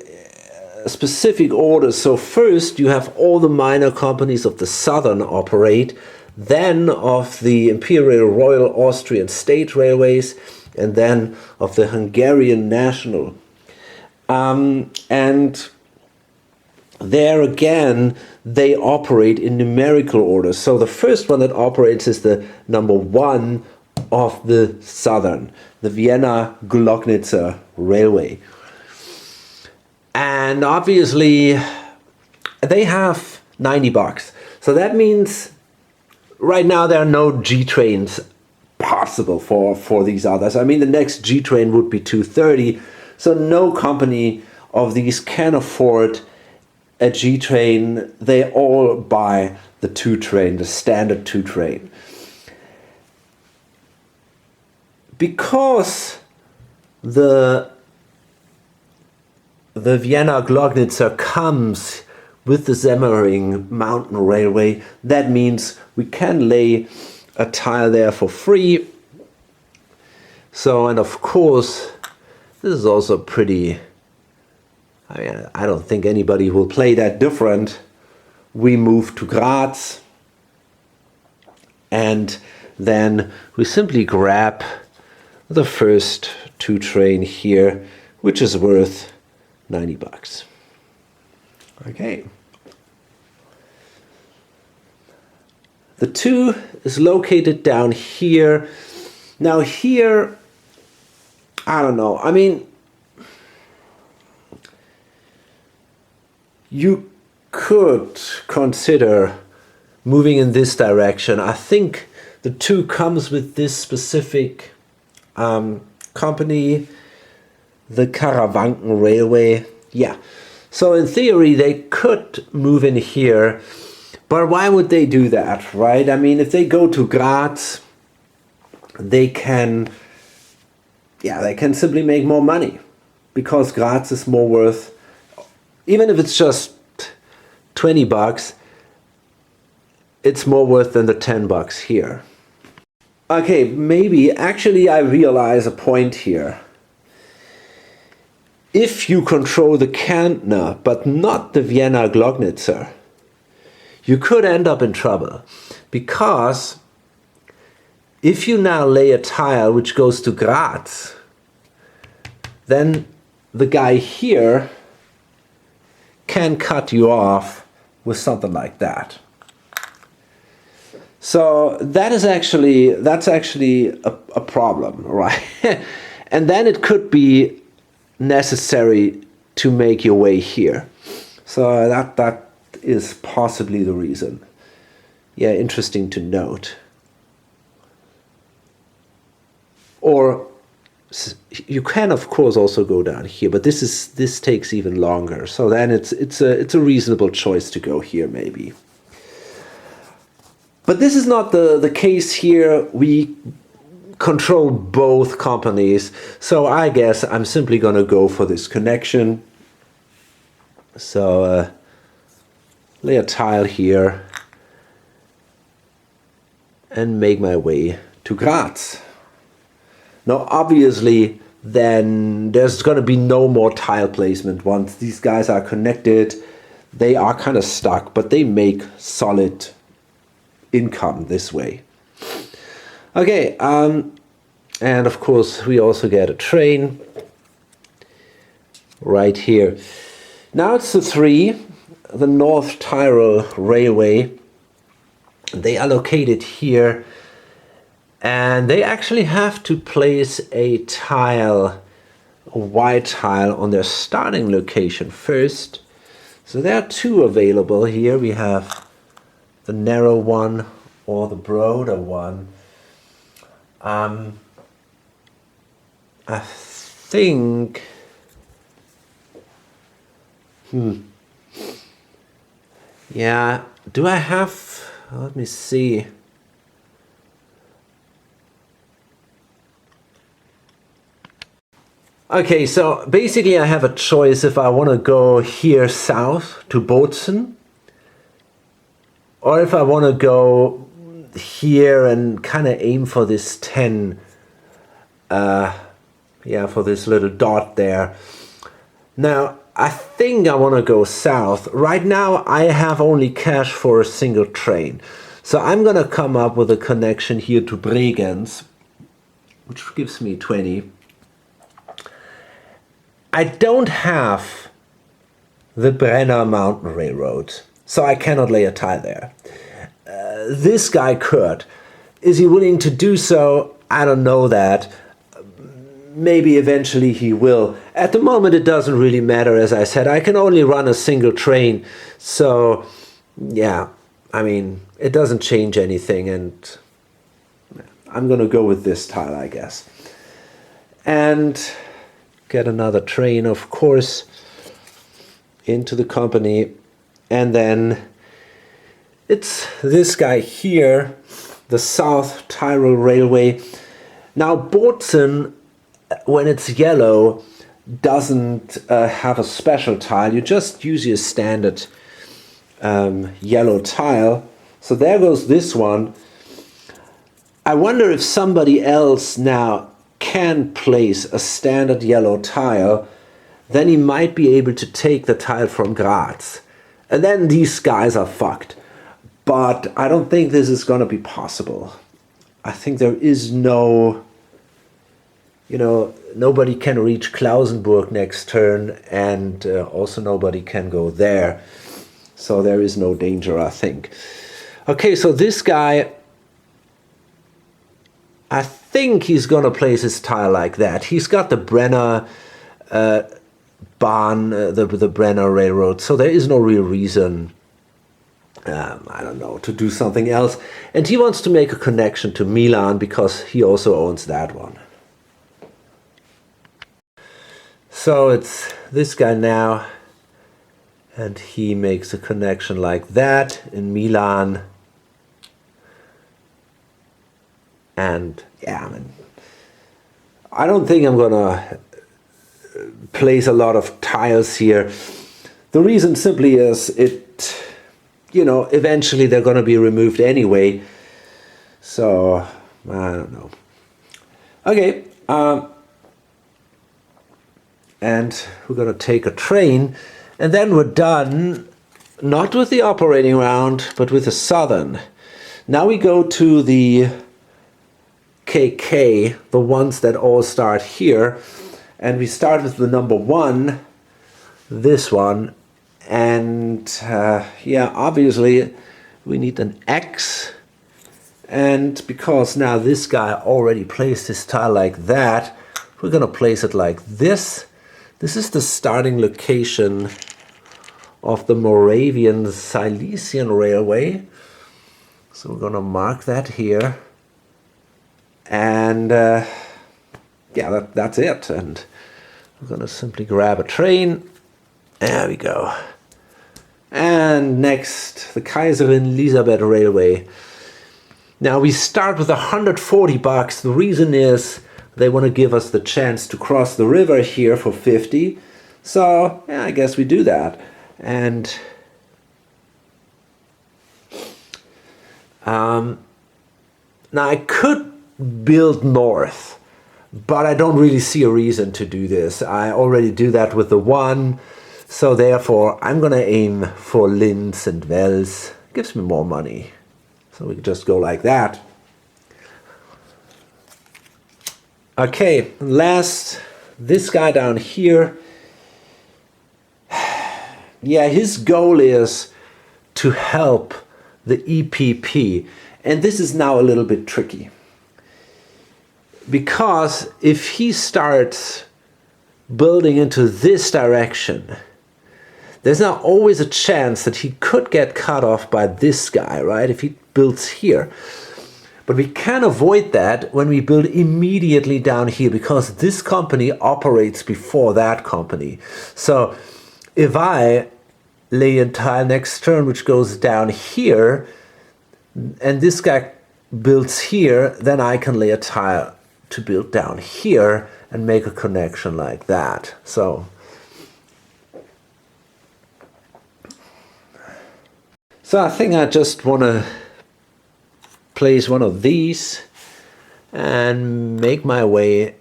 specific order. So first you have all the minor companies of the Southern operate, then of the Imperial Royal Austrian State Railways, and then of the Hungarian National. And there again, they operate in numerical order. So the first one that operates is the number 1 of the Southern, the Vienna Gloggnitzer Railway. And obviously they have 90 bucks. So that means right now there are no G trains possible for these others. I mean, the next G train would be 230. So no company of these can afford a G train. They all buy the 2 train, the standard 2 train. Because the Vienna Gloggnitzer comes with the Semmering Mountain Railway, that means we can lay a tile there for free. So, and of course, this is also pretty, I mean, I don't think anybody will play that different. We move to Graz, and then we simply grab the first 2 train here, which is worth 90 bucks. Okay. The 2 is located down here. Now here, I don't know. I mean, you could consider moving in this direction. I think the 2 comes with this specific company, the Karawanken Railway. Yeah. So in theory, they could move in here, but why would they do that, right? I mean, if they go to Graz, they can simply make more money, because Graz is more worth, even if it's just 20 bucks, it's more worth than the 10 bucks here. Okay, maybe, actually I realize a point here. If you control the Kärntner, but not the Vienna Gloggnitzer, you could end up in trouble. Because if you now lay a tile which goes to Graz, then the guy here can cut you off with something like that. So that's actually a problem, right? And then it could be necessary to make your way here. So that is possibly the reason. Yeah, interesting to note. Or you can of course also go down here, but this takes even longer. So then it's a reasonable choice to go here maybe. But this is not the case here. We control both companies, so I guess I'm simply gonna go for this connection. So lay a tile here and make my way to Graz. Now obviously then there's going to be no more tile placement once these guys are connected. They are kind of stuck, but they make solid income this way. Okay, and of course we also get a train right here. Now it's the 3, the North Tyrol Railway. They are located here. And they actually have to place a tile, a white tile, on their starting location first. So there are 2 available here. We have the narrow one or the broader one. I think... Yeah, do I have... Let me see... Okay, so basically I have a choice if I want to go here south to Bozen, or if I want to go here and kind of aim for this 10, yeah, for this little dot there. Now, I think I want to go south. Right now I have only cash for a single train. So I'm going to come up with a connection here to Bregenz, which gives me 20. I don't have the Brenner Mountain Railroad, so I cannot lay a tile there. This guy could. Is he willing to do so? I don't know that. Maybe eventually he will. At the moment it doesn't really matter, as I said. I can only run a single train, so yeah, I mean, it doesn't change anything, and I'm gonna go with this tile, I guess. And get another train, of course, into the company, and then it's this guy here, the South Tyrol Railway. Now Bozen, when it's yellow, doesn't have a special tile. You just use your standard yellow tile. So there goes this one. I wonder if somebody else now can place a standard yellow tile, then he might be able to take the tile from Graz. And then these guys are fucked. But I don't think this is going to be possible. I think there is no, nobody can reach Klausenburg next turn, and also nobody can go there. So there is no danger, I think. Okay, so this guy, I think he's going to place his tile like that. He's got the Brenner Bahn, the Brenner Railroad, so there is no real reason, I don't know, to do something else. And he wants to make a connection to Milan because he also owns that one. So it's this guy now, and he makes a connection like that in Milan. And yeah, I mean, I don't think I'm gonna place a lot of tiles here. The reason simply is eventually they're gonna be removed anyway. So I don't know. Okay, and we're gonna take a train, and then we're done, not with the operating round, but with the southern. Now we go to the KK, the ones that all start here, and we start with the number 1, this one, and yeah, obviously we need an X, and because now this guy already placed his tile like that, we're gonna place it like this. This is the starting location of the Moravian Silesian Railway, so we're gonna mark that here. And yeah, that's it. And I'm gonna simply grab a train. There we go. And next, the Kaiserin Elisabeth Railway. Now we start with $140. The reason is they want to give us the chance to cross the river here for 50. So yeah, I guess we do that. And now I could build north, but I don't really see a reason to do this. I already do that with the one. So therefore, I'm going to aim for Linz and Wels. Gives me more money. So we can just go like that. Okay, last, this guy down here. Yeah, his goal is to help the EPP. And this is now a little bit tricky. Because if he starts building into this direction, there's now always a chance that he could get cut off by this guy, right? If he builds here. But we can avoid that when we build immediately down here, because this company operates before that company. So if I lay a tile next turn which goes down here, and this guy builds here, then I can lay a tile to build down here and make a connection like that. So I think I just want to place one of these and make my way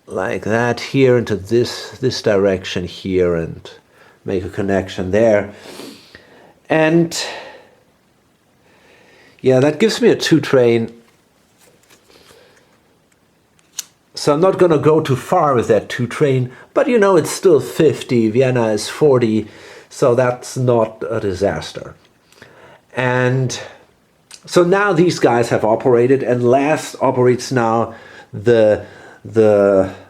like that here into this direction here and make a connection there. And yeah, that gives me a 2 train. So I'm not going to go too far with that 2 train, but you know, it's still 50, Vienna is 40, so that's not a disaster. And so now these guys have operated, and last operates now the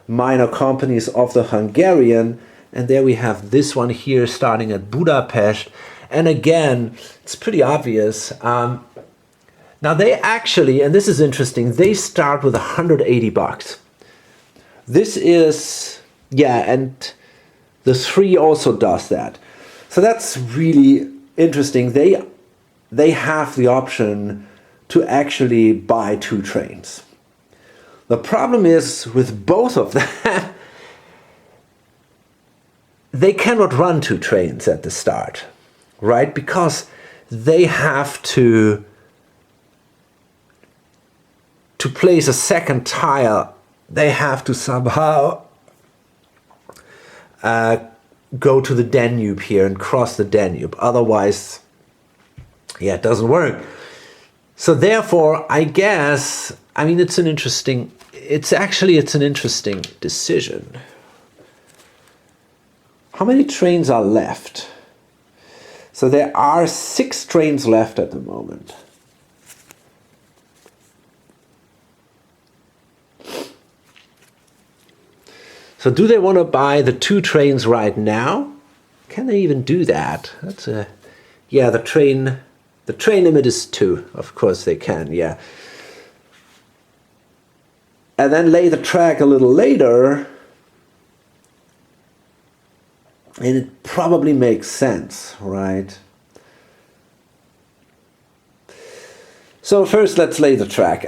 minor companies of the Hungarian, and there we have this one here starting at Budapest. And again, it's pretty obvious. Now they actually, and this is interesting, they start with $180. This is, yeah, and the 3 also does that. So that's really interesting. They have the option to actually buy 2 trains. The problem is with both of them, they cannot run 2 trains at the start, right? Because they have to place a second tile. They have to somehow go to the Danube here and cross the Danube. Otherwise, yeah, it doesn't work. So therefore, I guess, I mean, it's an interesting decision. How many trains are left? So there are 6 trains left at the moment. So do they want to buy the 2 trains right now? Can they even do that? That's a, yeah, the train limit is 2. Of course they can, yeah. And then lay the track a little later, and it probably makes sense, right? So first let's lay the track.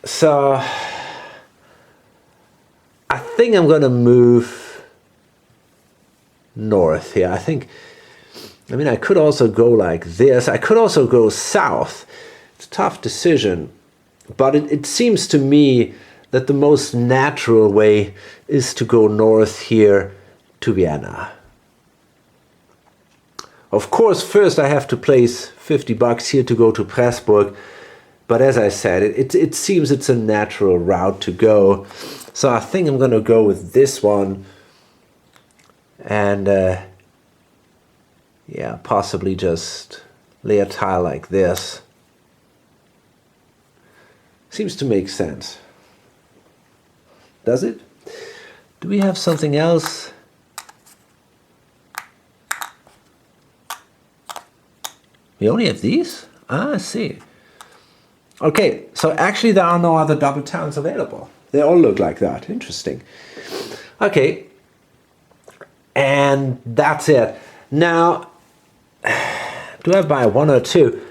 So I think I'm going to move north here. I mean, I could also go like this. I could also go south. It's a tough decision. But it seems to me that the most natural way is to go north here to Vienna. Of course, first I have to place $50 here to go to Pressburg. But as I said, it seems it's a natural route to go. So I think I'm going to go with this one. And yeah, possibly just lay a tile like this. Seems to make sense. Does it? Do we have something else? We only have these? Ah, I see. Okay, so actually there are no other double towns available. They all look like that. Interesting. Okay, and that's it. Now, do I buy one or two?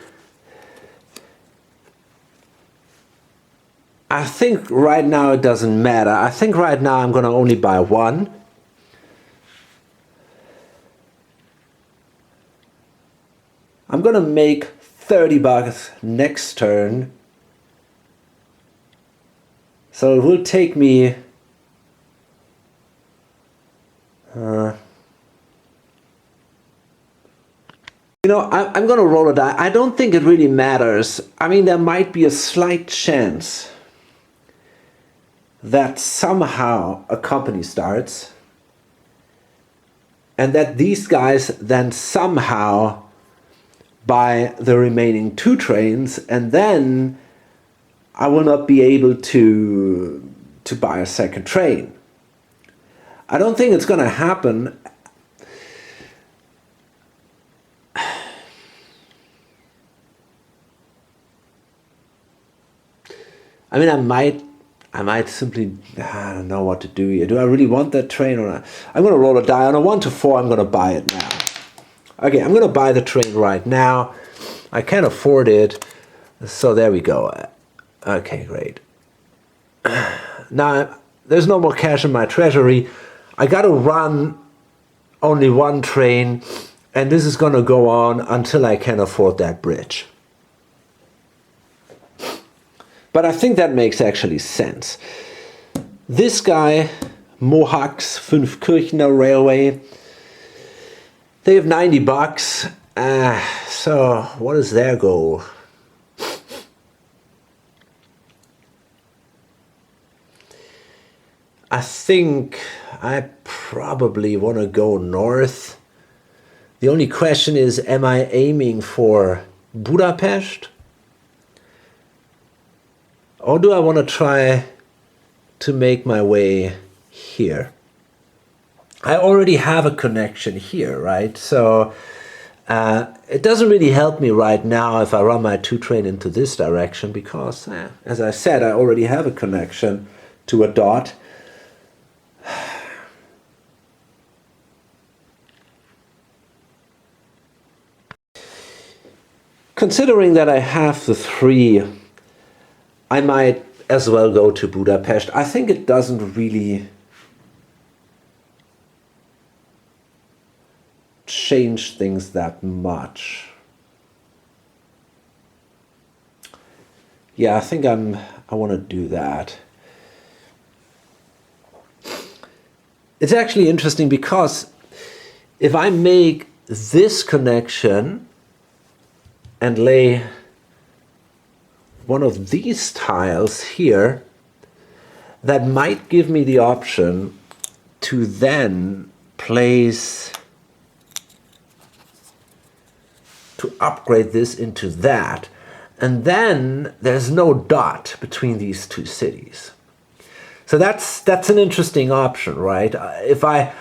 I think right now it doesn't matter. I think right now I'm going to only buy one. I'm going to make 30 bucks next turn. So it will take me you know, I'm going to roll a die. I don't think it really matters. I mean, there might be a slight chance that somehow a company starts and that these guys then somehow buy the remaining 2 trains, and then I will not be able to buy a second train. I don't think it's going to happen. I mean, I might simply, I don't know what to do here. Do I really want that train or not? I'm going to roll a die. On a 1 to 4, I'm going to buy it now. Okay, I'm going to buy the train right now. I can afford it. So there we go. Okay, great. Now, there's no more cash in my treasury. I got to run only 1 train, and this is going to go on until I can afford that bridge. But I think that makes actually sense. This guy, Mohacs Fünfkirchener Railway, they have 90 bucks. So what is their goal? I think I probably want to go north. The only question is, am I aiming for Budapest? Or do I want to try to make my way here? I already have a connection here, right? So it doesn't really help me right now if I run my 2 train into this direction because, as I said, I already have a connection to a dot. Considering that I have the 3, I might as well go to Budapest. I think it doesn't really change things that much. Yeah, I think I want to do that. It's actually interesting because if I make this connection and lay one of these tiles here, that might give me the option to then place, to upgrade this into that. And then there's no dot between these 2 cities. So that's an interesting option, right? If I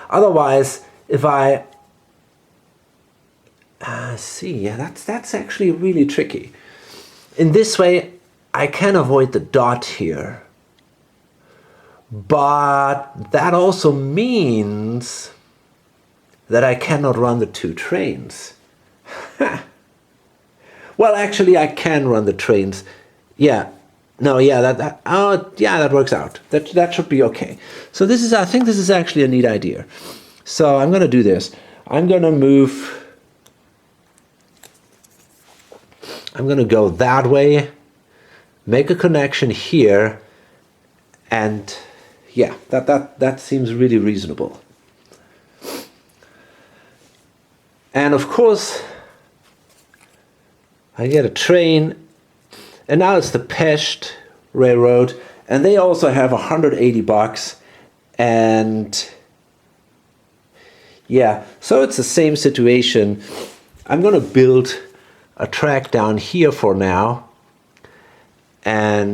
see, yeah, that's actually really tricky. In this way, I can avoid the dot here. But that also means that I cannot run the 2 trains. Well, actually, I can run the trains. Yeah. No, yeah, that works out. That should be okay. So I think this is actually a neat idea. So I'm going to do this. I'm going to go that way, make a connection here, and yeah, that seems really reasonable. And of course, I get a train, and now it's the Pest Railroad, and they also have 180 bucks, and yeah, so it's the same situation. I'm going to build a track down here for now, and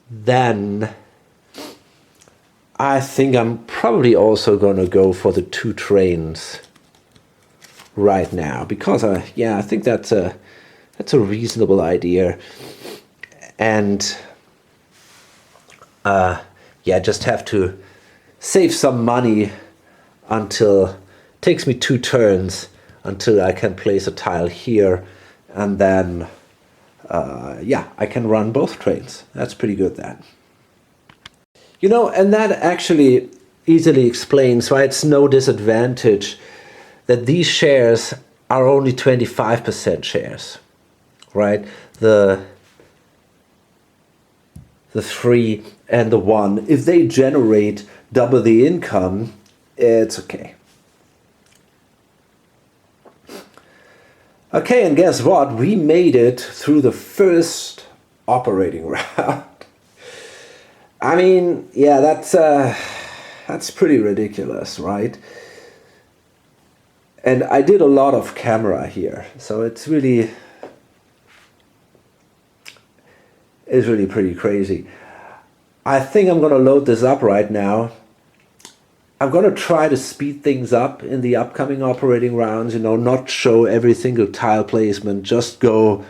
then I think I'm probably also going to go for the 2 trains right now, because yeah, I think that's a reasonable idea. And yeah, just have to save some money until it takes me 2 turns until I can place a tile here, and then yeah, I can run both trains. That's pretty good then. You know, and that actually easily explains why it's no disadvantage that these shares are only 25% shares, right? The 3 and the 1, if they generate double the income, it's okay. Okay, and guess what? We made it through the first operating round. I mean, yeah, that's pretty ridiculous, right? And I did a lot of camera here, so it's really pretty crazy. I think I'm gonna load this up right now. I'm gonna try to speed things up in the upcoming operating rounds, you know, not show every single tile placement, just go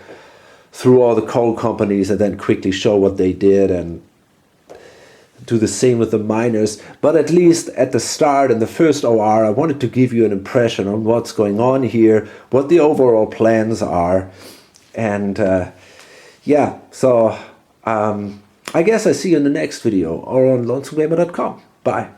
through all the coal companies and then quickly show what they did, and do the same with the miners. But at least at the start, in the first OR, I wanted to give you an impression on what's going on here, what the overall plans are. And yeah, so I guess I see you in the next video or on lonesomegamer.com. Bye.